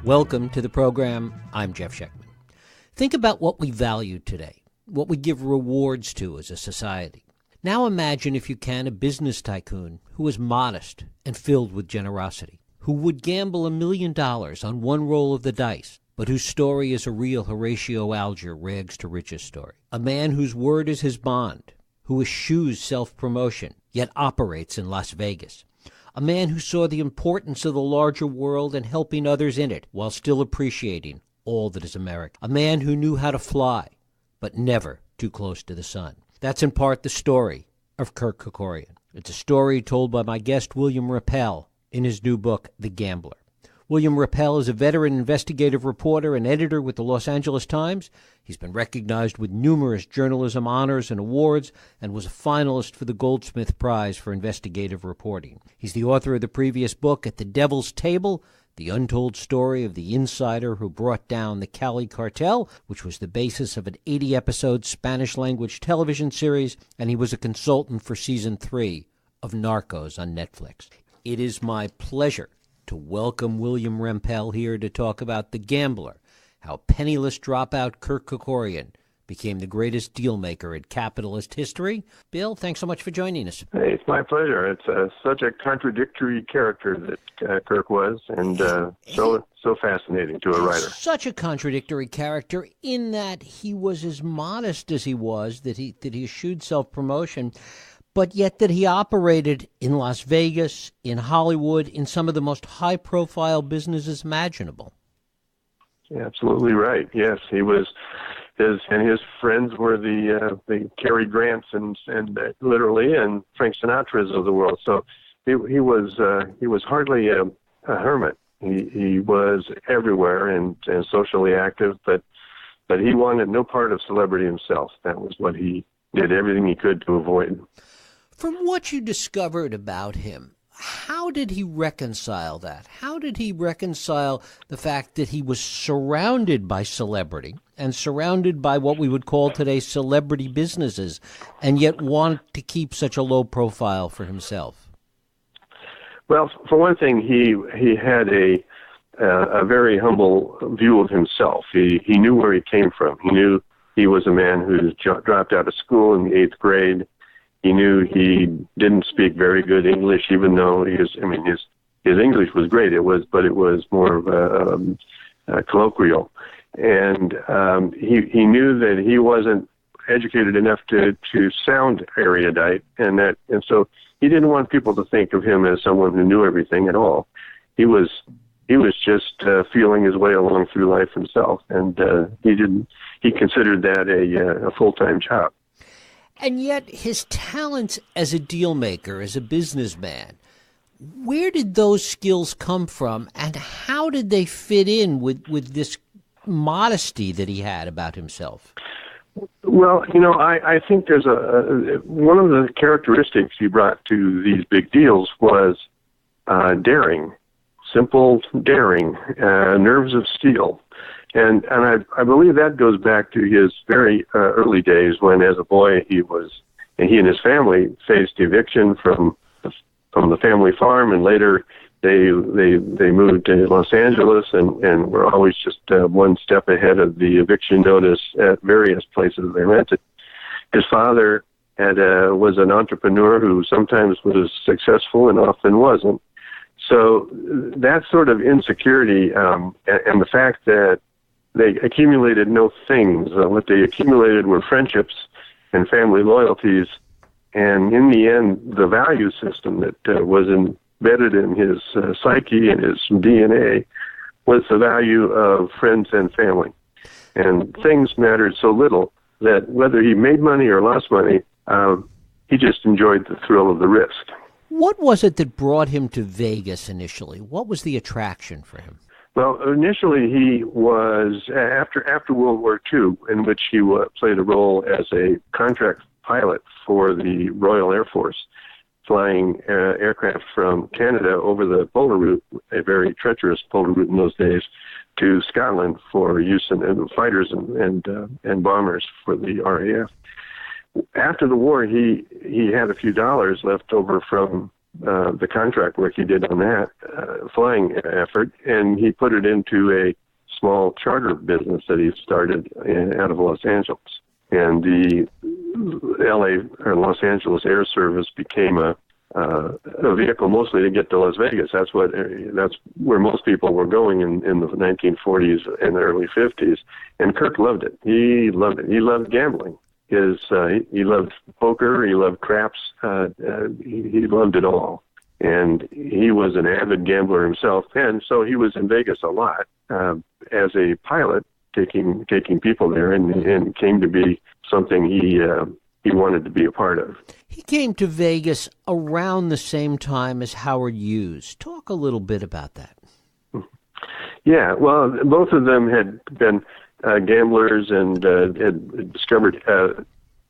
Welcome to the program. I'm Jeff Schechtman. Think about what we value today, what we give rewards to as a society. Now imagine, if you can, a business tycoon who was modest and filled with generosity, who would gamble $1 million on one roll of the dice, but whose story is a real Horatio Alger rags to riches story. A man whose word is his bond, who eschews self-promotion, yet operates in Las Vegas. A man who saw the importance of the larger world and helping others in it while still appreciating all that is American. A man who knew how to fly, but never too close to the sun. That's in part the story of Kirk Kerkorian. It's a story told by my guest, William Rempel, in his new book, The Gambler. William Rempel is a veteran investigative reporter and editor with the Los Angeles Times. He's been recognized with numerous journalism honors and awards and was a finalist for the Goldsmith Prize for Investigative Reporting. He's the author of the previous book, At the Devil's Table, the untold story of the insider who brought down the Cali cartel, which was the basis of an 80-episode Spanish-language television series, and he was a consultant for Season 3 of Narcos on Netflix. It is my pleasure to welcome William Rempel here to talk about The Gambler, how penniless dropout Kirk Kerkorian became the greatest dealmaker in capitalist history. Bill, thanks so much for joining us. Hey, it's my pleasure. It's such a contradictory character that Kirk was, and so fascinating to a writer. Such a contradictory character in that he was as modest as he was, that he eschewed self-promotion, but yet that he operated in Las Vegas, in Hollywood, in some of the most high-profile businesses imaginable. Absolutely right. Yes, he was. His friends were the Cary Grants and literally and Frank Sinatras of the world. So he was hardly a hermit. He was everywhere and socially active, but he wanted no part of celebrity himself. That was what he did, everything he could to avoid. From what you discovered about him, how did he reconcile that? How did he reconcile the fact that he was surrounded by celebrity and surrounded by what we would call today celebrity businesses, and yet want to keep such a low profile for himself? Well, for one thing, he had a very humble view of himself. He knew where he came from. He knew he was a man who dropped out of school in the 8th grade. He knew he didn't speak very good English, even though his English was great. It was more of a colloquial, and he knew that he wasn't educated enough to sound erudite, and so he didn't want people to think of him as someone who knew everything at all. He was just feeling his way along through life himself, and he considered that a full-time job. And yet his talents as a deal maker, as a businessman, where did those skills come from, and how did they fit in with this modesty that he had about himself? Well, I think there's one of the characteristics he brought to these big deals was daring, simple daring, nerves of steel. And I believe that goes back to his very early days when, as a boy, he and his family faced eviction from the family farm, and later they moved to Los Angeles and were always just one step ahead of the eviction notice at various places they rented. His father was an entrepreneur who sometimes was successful and often wasn't. So that sort of insecurity and the fact that they accumulated no things. What they accumulated were friendships and family loyalties, and in the end, the value system that was embedded in his psyche and his DNA was the value of friends and family. And things mattered so little that whether he made money or lost money, he just enjoyed the thrill of the risk. What was it that brought him to Vegas initially? What was the attraction for him? Well, initially he was, after World War II, in which he played a role as a contract pilot for the Royal Air Force, flying aircraft from Canada over the polar route, a very treacherous polar route in those days, to Scotland for use in fighters and bombers for the RAF. After the war, he had a few dollars left over from the contract work he did on that flying effort, and he put it into a small charter business that he started out of Los Angeles. And the LA or Los Angeles Air Service became a vehicle mostly to get to Las Vegas. That's where most people were going in the 1940s and the early 50s. And Kirk loved it. He loved it. He loved gambling. He loved poker. He loved craps. He loved it all. And he was an avid gambler himself. And so he was in Vegas a lot as a pilot, taking people there, and came to be something he wanted to be a part of. He came to Vegas around the same time as Howard Hughes. Talk a little bit about that. Yeah, well, both of them had been gamblers and had discovered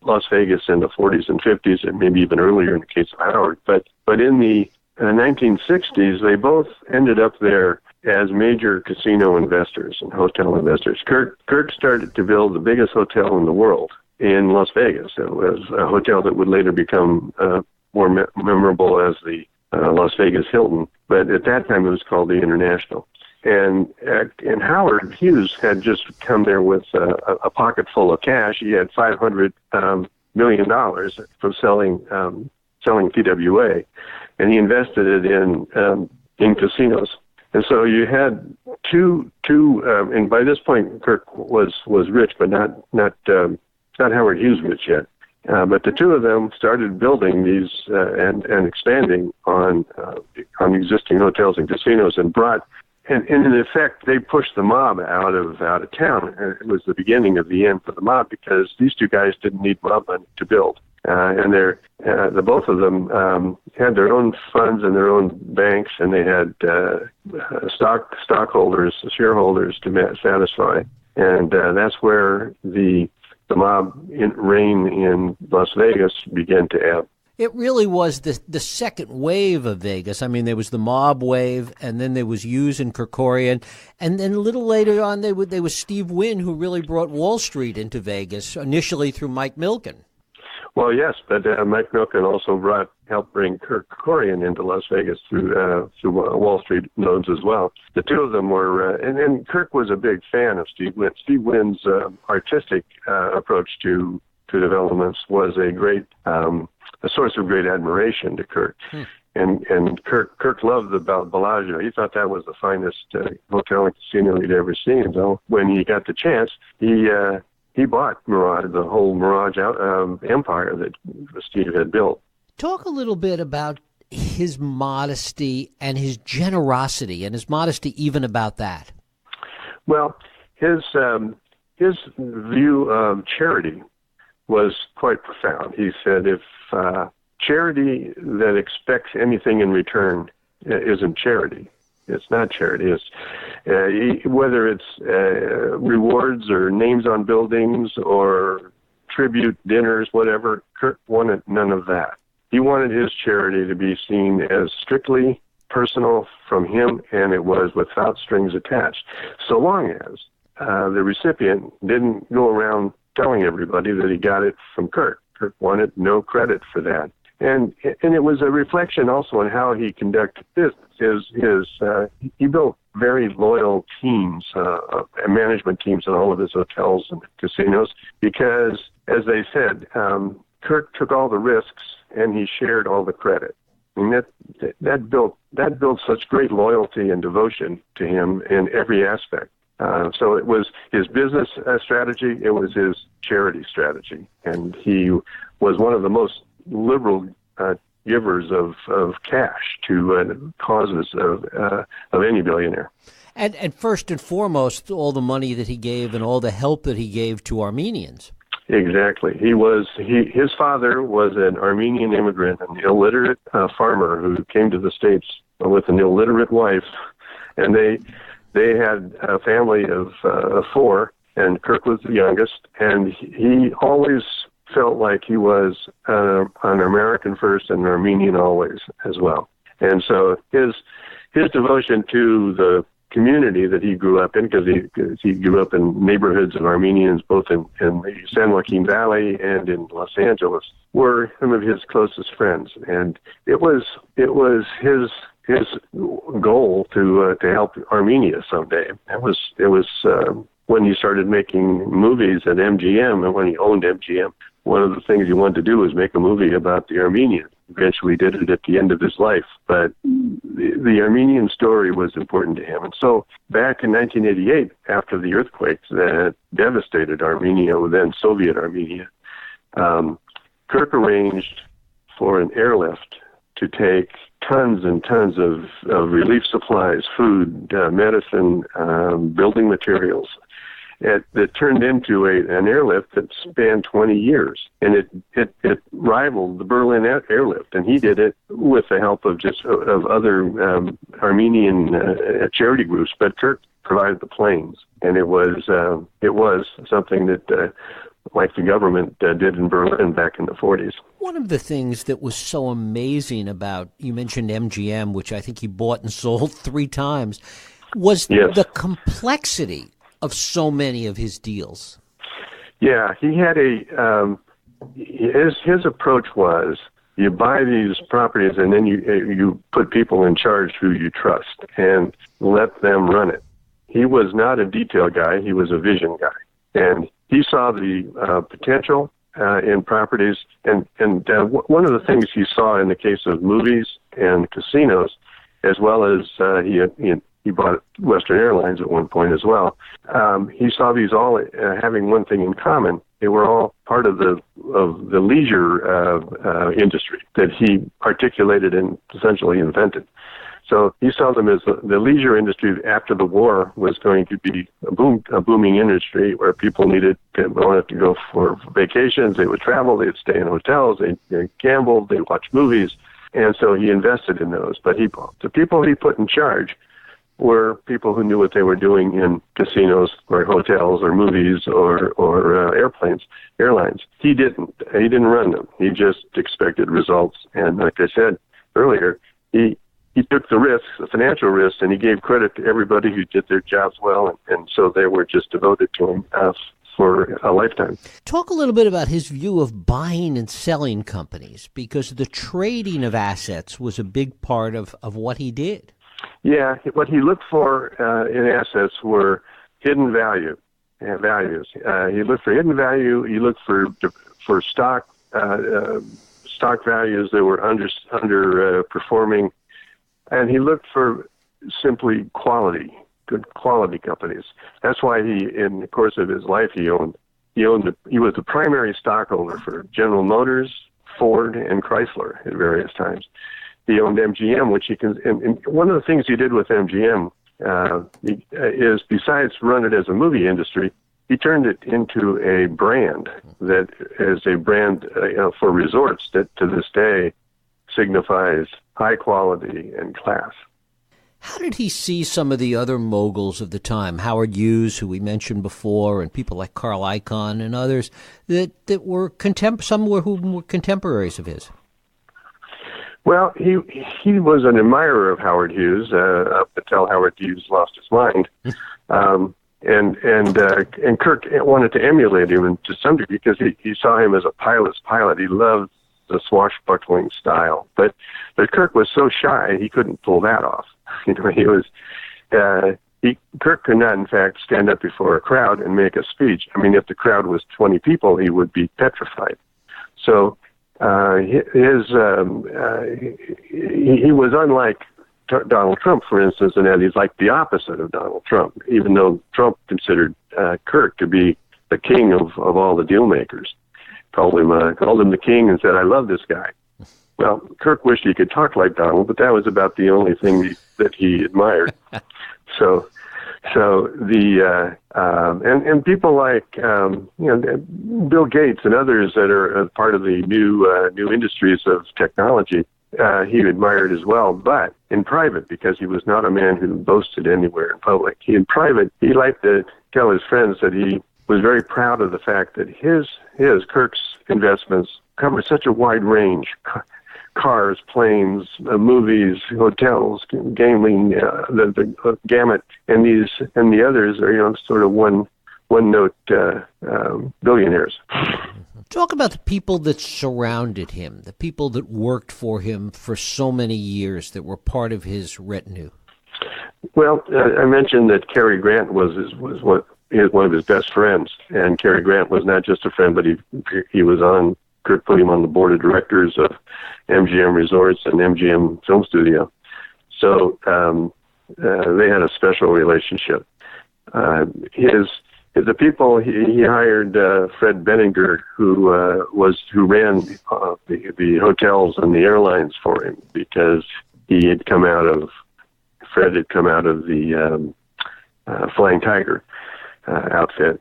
Las Vegas in the 40s and 50s, and maybe even earlier in the case of Howard. But in the 1960s, they both ended up there as major casino investors and hotel investors. Kirk started to build the biggest hotel in the world in Las Vegas. It was a hotel that would later become more memorable as the Las Vegas Hilton, but at that time it was called the International. And Howard Hughes had just come there with a pocket full of cash. He had $500 million from selling TWA, and he invested it in casinos. And so you had two, and by this point Kirk was rich, but not Howard Hughes rich yet. But the two of them started building these and expanding on existing hotels and casinos, and brought. And in effect, they pushed the mob out of town. It was the beginning of the end for the mob, because these two guys didn't need mob money to build. And the both of them had their own funds and their own banks, and they had stockholders, shareholders to satisfy. And that's where the mob reign in Las Vegas began to ebb. It really was the second wave of Vegas. I mean, there was the mob wave, and then there was Hughes and Kerkorian, and then a little later on, there was Steve Wynn, who really brought Wall Street into Vegas, initially through Mike Milken. Well, yes, but Mike Milken also helped bring Kerkorian into Las Vegas through Wall Street nodes as well. The two of them were, and Kirk was a big fan of Steve Wynn. Steve Wynn's artistic approach to developments was a source of great admiration to Kirk. And Kirk loved the Bellagio. He thought that was the finest hotel and casino he'd ever seen. So when he got the chance, he bought Mirage, the whole Mirage empire that Steve had built. Talk a little bit about his modesty and his generosity, and his modesty even about that. Well, his view of charity was quite profound. He said, if charity that expects anything in return isn't charity, it's not charity. It's whether it's rewards or names on buildings or tribute dinners, whatever. Kirk wanted none of that. He wanted his charity to be seen as strictly personal from him, and it was without strings attached, so long as the recipient didn't go around telling everybody that he got it from Kirk. Kirk wanted no credit for that. And it was a reflection also on how he conducted business. He built very loyal teams, management teams in all of his hotels and casinos, because, as they said, Kirk took all the risks and he shared all the credit. And that built such great loyalty and devotion to him in every aspect. So it was his business strategy, it was his charity strategy, and he was one of the most liberal givers of cash to causes of any billionaire. And first and foremost, all the money that he gave and all the help that he gave to Armenians. Exactly. His father was an Armenian immigrant, an illiterate farmer who came to the States with an illiterate wife, and they had a family of four, and Kirk was the youngest, and he always felt like he was an American first and an Armenian always as well. And so his devotion to community that he grew up in, because he grew up in neighborhoods of Armenians, both in the San Joaquin Valley and in Los Angeles, were some of his closest friends. And it was his goal to help Armenia someday. It was when he started making movies at MGM, and when he owned MGM, one of the things he wanted to do was make a movie about the Armenians. Eventually did it at the end of his life, but the Armenian story was important to him. And so back in 1988, after the earthquakes that devastated Armenia, then Soviet Armenia, Kirk arranged for an airlift to take tons and tons of relief supplies, food, medicine, building materials. It turned into an airlift that spanned 20 years, and it rivaled the Berlin airlift. And he did it with the help of other Armenian charity groups. But Kirk provided the planes, and it was something that like the government did in Berlin back in the 40s. One of the things that was so amazing about, you mentioned MGM, which I think he bought and sold 3 times, was the complexity of so many of his deals. Yeah, he had his approach was, you buy these properties and then you put people in charge who you trust and let them run it. He was not a detail guy, he was a vision guy. And he saw the potential in properties, and one of the things he saw in the case of movies and casinos, as well as he bought Western Airlines at one point as well. He saw these all having one thing in common. They were all part of the leisure industry that he articulated and essentially invented. So he saw them as the leisure industry after the war was going to be a booming industry where people wanted to go for vacations. They would travel, they'd stay in hotels, they'd gamble, they'd watch movies. And so he invested in those. But the people he put in charge were people who knew what they were doing in casinos or hotels or movies or airlines. He didn't run them. He just expected results. And like I said earlier, he took the risks, the financial risks, and he gave credit to everybody who did their jobs well. And so they were just devoted to him for a lifetime. Talk a little bit about his view of buying and selling companies, because the trading of assets was a big part of what he did. Yeah, what he looked for in assets were hidden values. He looked for hidden value. He looked for stock values that were underperforming, and he looked for simply good quality companies. That's why in the course of his life, he was the primary stockholder for General Motors, Ford, and Chrysler at various times. He owned MGM, which and one of the things he did with MGM is, besides run it as a movie industry, he turned it into a brand that is a brand for resorts that to this day signifies high quality and class. How did he see some of the other moguls of the time, Howard Hughes, who we mentioned before, and people like Carl Icahn and others that were who were contemporaries of his? Well, he was an admirer of Howard Hughes up until Howard Hughes lost his mind, and Kirk wanted to emulate him to some degree because he saw him as a pilot's pilot. He loved the swashbuckling style, but Kirk was so shy he couldn't pull that off. Kirk could not, in fact, stand up before a crowd and make a speech. I mean, if the crowd was 20 people, he would be petrified. So. He was unlike Donald Trump, for instance, in that he's like the opposite of Donald Trump, even though Trump considered Kirk to be the king of all the deal makers. Called him the king and said, "I love this guy." Well, Kirk wished he could talk like Donald, but that was about the only thing that he admired. So and people like Bill Gates and others that are part of the new industries of technology, he admired as well, but in private, because he was not a man who boasted anywhere in public. In private, he liked to tell his friends that he was very proud of the fact that Kirk's investments covered such a wide range: cars, planes, movies, hotels, gaming, the gamut, and the others are sort of one note billionaires. Talk about the people that surrounded him, the people that worked for him for so many years, that were part of his retinue. Well, I mentioned that Cary Grant was one of his best friends, and Cary Grant was not just a friend, but he was on. Kirk put him on the board of directors of MGM Resorts and MGM Film Studio, so they had a special relationship. The people he hired Fred Benninger, who ran the hotels and the airlines for him, because Fred had come out of the Flying Tiger outfit.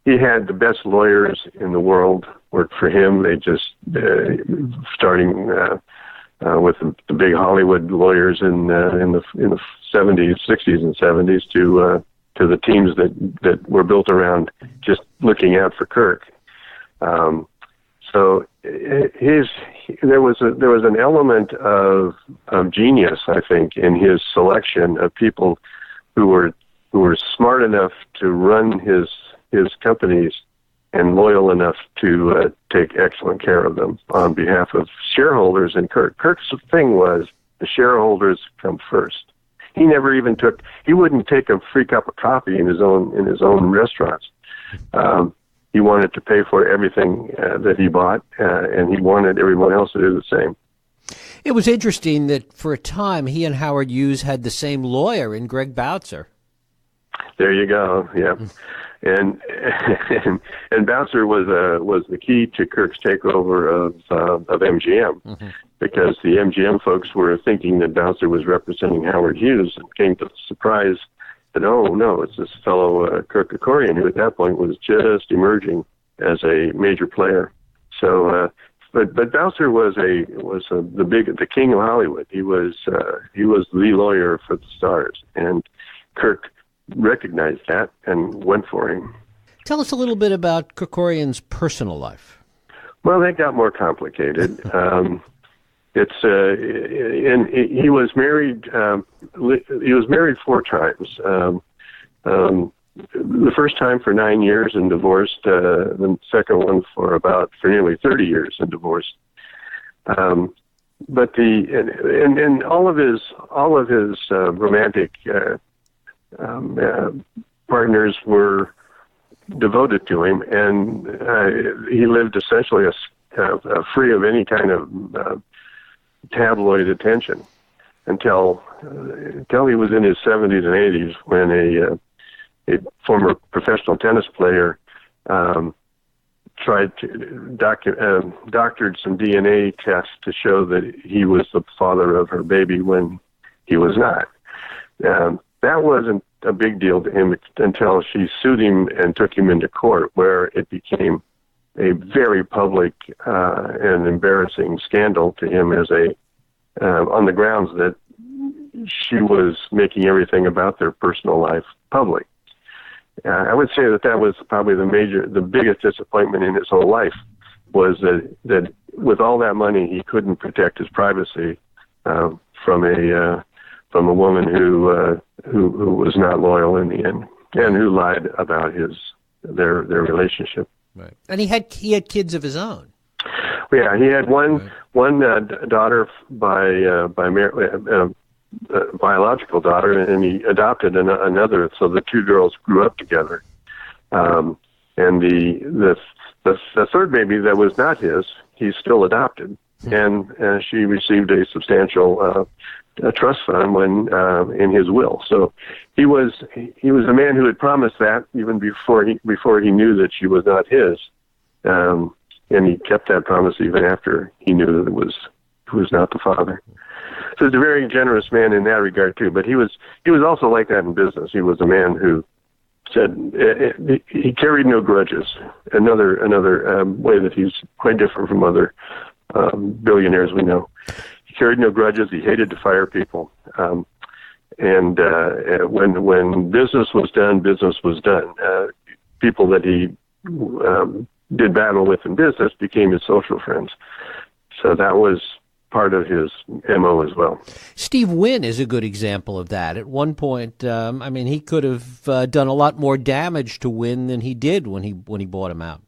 He had the best lawyers in the world work for him. They just starting with the big Hollywood lawyers in the 70s, 60s, and 70s to the teams that were built around just looking out for Kirk. So there was an element of genius, I think, in his selection of people who were smart enough to run his companies and loyal enough to take excellent care of them on behalf of shareholders and Kirk. Kirk's thing was the shareholders come first. He never even he wouldn't take a free cup of coffee in his own restaurants. He wanted to pay for everything that he bought, and he wanted everyone else to do the same. It was interesting that for a time he and Howard Hughes had the same lawyer in Greg Boutzer. There you go. Yeah. And Boutzer was the key to Kirk's takeover of MGM, because the MGM folks were thinking that Boutzer was representing Howard Hughes, and came to the surprise that, oh no, it's this fellow Kerkorian, who at that point was just emerging as a major player. So, but Boutzer was the king of Hollywood. He was the lawyer for the stars, and Kirk recognized that and went for him. Tell us a little bit about Kerkorian's personal life. Well, that got more complicated. And he was married. He was married 4 times. The first time for 9 years and divorced. The second one for nearly 30 years and divorced. But and all of his romantic partners were devoted to him, and he lived essentially free of any kind of tabloid attention until he was in his 70s and 80s, when a former professional tennis player tried to doctored some DNA tests to show that he was the father of her baby when he was not. That wasn't a big deal to him until she sued him and took him into court, where it became a very public and embarrassing scandal to him on the grounds that she was making everything about their personal life public. I would say that was probably the biggest disappointment in his whole life, was that with all that money, he couldn't protect his privacy from a woman who was not loyal in the end, and who lied about their relationship. Right. And he had kids of his own. Yeah, he had one daughter by biological daughter, and he adopted another. So the 2 girls grew up together. And the third baby that was not his, he still adopted, and she received a substantial trust fund in his will. So he was a man who had promised that even before he knew that she was not his, and he kept that promise even after he knew that it was not the father. So he's a very generous man in that regard too. But he was also like that in business. He was a man who said he carried no grudges. Another way that he's quite different from other billionaires we know. He carried no grudges. He hated to fire people. And when business was done, business was done. People that he did battle with in business became his social friends. so that was part of his MO as well. Steve Wynn is a good example of that. At one point, he could have done a lot more damage to Wynn than he did when he bought him out.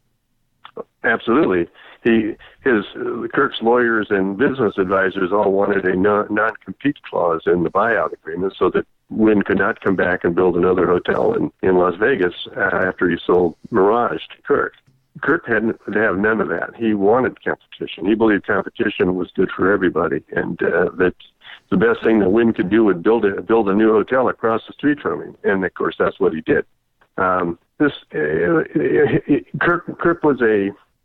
Absolutely. Kirk's lawyers and business advisors all wanted a non-compete clause in the buyout agreement so that Wynn could not come back and build another hotel in Las Vegas after he sold Mirage to Kirk. Kirk had to have none of that. He wanted competition. He believed competition was good for everybody, and that the best thing that Wynn could do would build a new hotel across the street from him. And of course, that's what he did.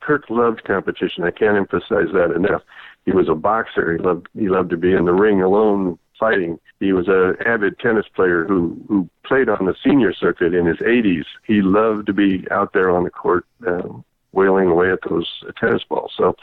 Kirk loved competition. I can't emphasize that enough. He was a boxer. He loved to be in the ring alone fighting. He was an avid tennis player who played on the senior circuit in his 80s. He loved to be out there on the court wailing away at those tennis balls. So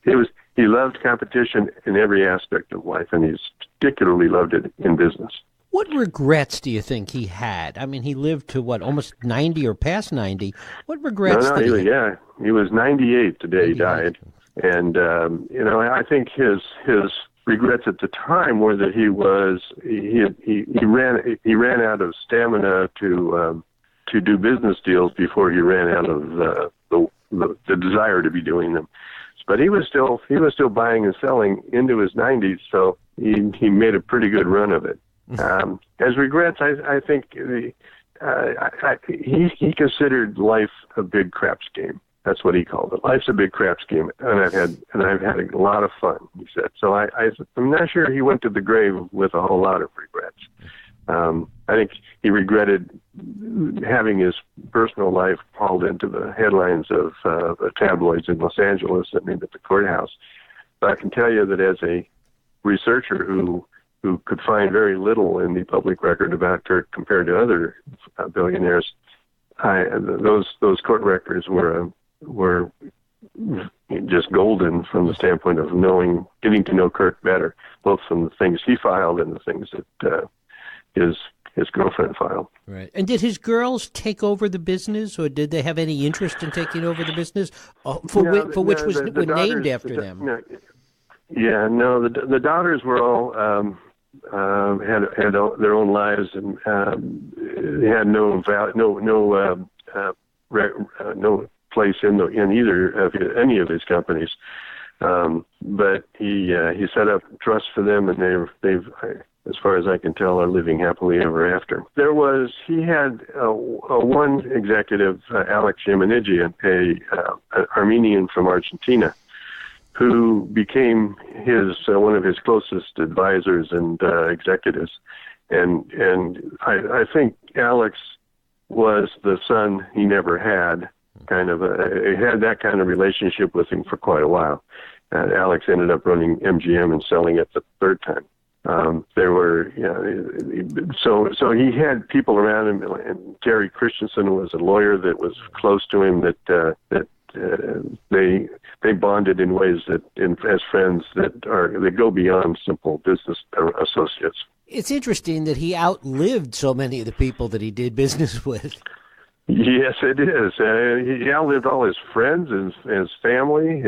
he loved competition in every aspect of life, and he's particularly loved it in business. What regrets do you think he had? I mean, he lived to, almost 90 or past 90. What regrets did he have? He was 98 the day he died. And, I think his regrets at the time were that he ran out of stamina to do business deals before he ran out of the desire to be doing them. But he was still buying and selling into his 90s, so he made a pretty good run of it. As regrets, I think he considered life a big craps game. That's what he called it. Life's a big craps game, and I've had a lot of fun, he said. So I'm not sure he went to the grave with a whole lot of regrets. I think he regretted having his personal life hauled into the headlines of the tabloids in Los Angeles and at the courthouse. But I can tell you that as a researcher who could find very little in the public record about Kirk compared to other billionaires, those court records were just golden from the standpoint of getting to know Kirk better, both from the things he filed and the things that his girlfriend filed. Right. And did his girls take over the business, or did they have any interest in taking over the business, which was named after them? The daughters were all had their own lives and they had no place in either of any of his companies. But he set up trusts for them, and they've as far as I can tell, are living happily ever after. He had one executive, Alex Yemenigian, an Armenian from Argentina, who became one of his closest advisors and executives. And I think Alex was the son he never had. He had that kind of relationship with him for quite a while. Alex ended up running MGM and selling it the third time. So he had people around him, and Terry Christensen was a lawyer that was close to him. That they bonded in ways as friends that go beyond simple business associates. It's interesting that he outlived so many of the people that he did business with. Yes, it is. He outlived all his friends, his family,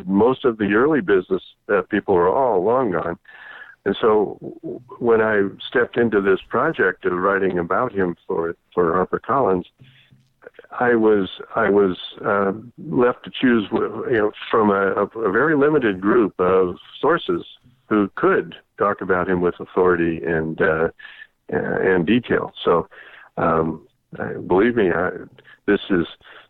most of the early business people were all long gone. And so when I stepped into this project of writing about him for HarperCollins, I was left to choose from a very limited group of sources who could talk about him with authority and detail. So believe me, it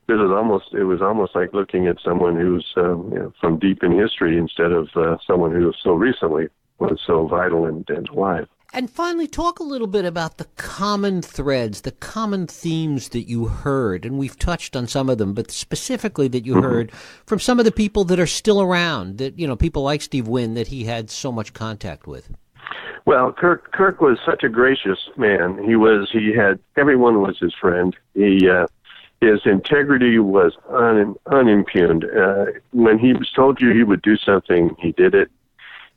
was almost like looking at someone who's from deep in history instead of someone who so recently was so vital and alive. And finally, talk a little bit about the common threads, the common themes that you heard, and we've touched on some of them, but specifically that you heard from some of the people that are still around, that people like Steve Wynn that he had so much contact with. Well, Kirk was such a gracious man. Everyone was his friend. His integrity was unimpugned. When he told you he would do something, he did it.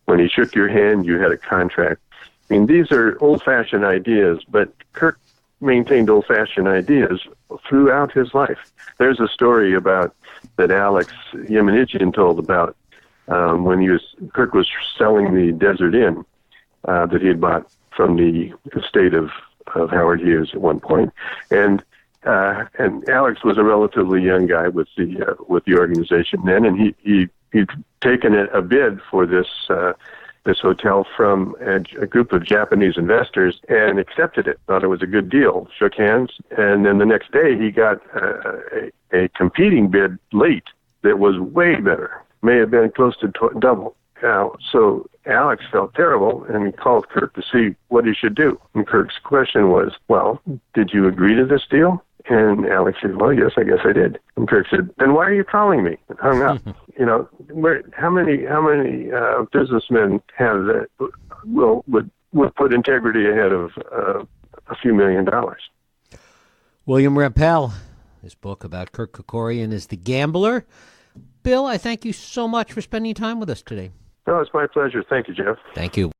When he shook your hand, you had a contract. I mean, these are old-fashioned ideas, but Kirk maintained old-fashioned ideas throughout his life. There's a story that Alex Yemenigian told about when Kirk was selling the Desert Inn that he had bought from the estate of Howard Hughes at one point, and Alex was a relatively young guy with the organization then, and he'd taken a bid for this hotel from a group of Japanese investors and accepted it. Thought it was a good deal. Shook hands, and then the next day he got a competing bid late that was way better. May have been close to double. So Alex felt terrible, and he called Kirk to see what he should do. And Kirk's question was, "Well, did you agree to this deal?" And Alex said, "Well, yes, I guess I did." And Kirk said, "Then why are you calling me?" And hung up. How many businessmen have that would put integrity ahead of a few $1 million? William Rempel, his book about Kirk Kerkorian is The Gambler. Bill, I thank you so much for spending time with us today. No, it's my pleasure. Thank you, Jeff. Thank you.